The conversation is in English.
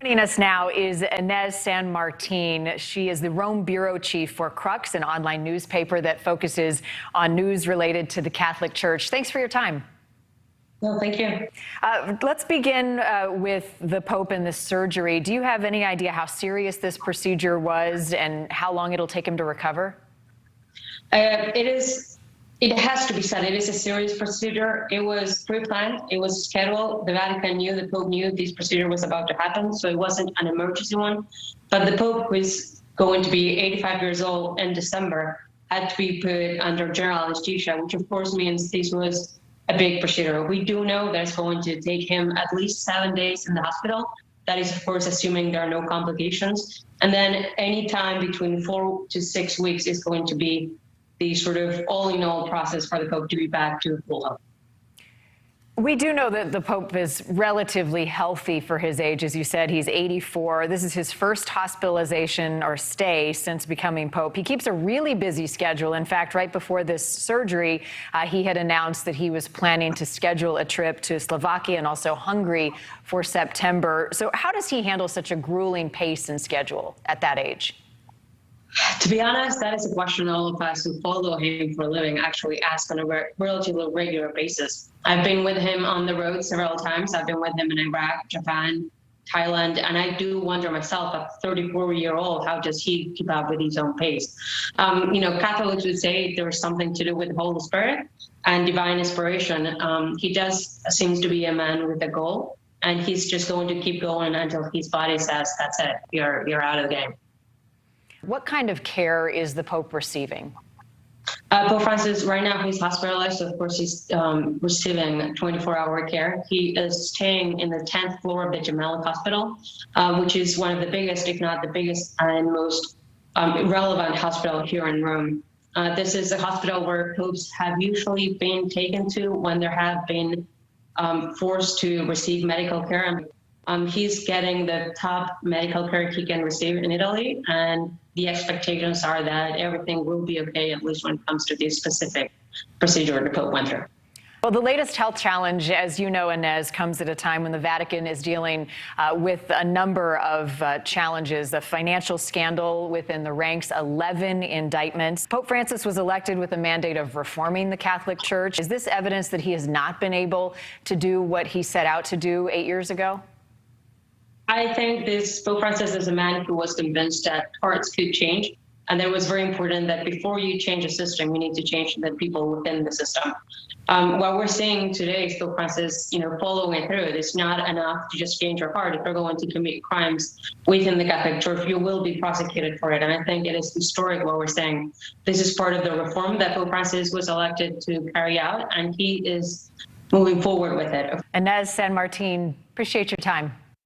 Joining us now is Ines San Martin. She is the Rome bureau chief for Crux, an online newspaper that focuses on news related to the Catholic Church. Thanks for your time. Well, thank you. Let's begin with the Pope and the surgery. Do you have any idea how serious this procedure was and how long it'll take him to recover? It has to be said, it is a serious procedure. It was pre-planned, it was scheduled. The Vatican knew, the Pope knew this procedure was about to happen, so it wasn't an emergency one. But the Pope, who is going to be 85 years old in December, had to be put under general anesthesia, which of course means this was a big procedure. We do know that it's going to take him at least 7 days in the hospital. That is, of course, assuming there are no complications. And then any time between 4 to 6 weeks is going to be the sort of all-in-all process for the Pope to be back to full health. We do know that the Pope is relatively healthy for his age. As you said, he's 84. This is his first hospitalization or stay since becoming Pope. He keeps a really busy schedule. In fact, right before this surgery, he had announced that he was planning to schedule a trip to Slovakia and also Hungary for September. So how does he handle such a grueling pace and schedule at that age? To be honest, that is a question all of us who follow him for a living actually ask on a relatively regular basis. I've been with him on the road several times. I've been with him in Iraq, Japan, Thailand, and I do wonder myself, a 34-year-old, how does he keep up with his own pace? Catholics would say there's something to do with the Holy Spirit and divine inspiration. He does seems to be a man with a goal, and he's just going to keep going until his body says, that's it, you're out of the game. What kind of care is the Pope receiving? Pope Francis, right now he's hospitalized. So of course, he's receiving 24-hour care. He is staying in the 10th floor of the Gemelli Hospital, which is one of the biggest, if not the biggest and most relevant hospital here in Rome. This is a hospital where popes have usually been taken to when there have been forced to receive medical care. He's getting the top medical care he can receive in Italy, and the expectations are that everything will be okay, at least when it comes to this specific procedure the Pope went through. Well, the latest health challenge, as you know, Ines, comes at a time when the Vatican is dealing with a number of challenges. A financial scandal within the ranks, 11 indictments. Pope Francis was elected with a mandate of reforming the Catholic Church. Is this evidence that he has not been able to do what he set out to do 8 years ago? I think this Pope Francis is a man who was convinced that hearts could change. And it was very important that before you change a system, you need to change the people within the system. What we're seeing today is Pope Francis, following through. It's not enough to just change your heart. If you're going to commit crimes within the Catholic Church, you will be prosecuted for it. And I think it is historic what we're saying. This is part of the reform that Pope Francis was elected to carry out, and he is moving forward with it. Ines San Martin, appreciate your time.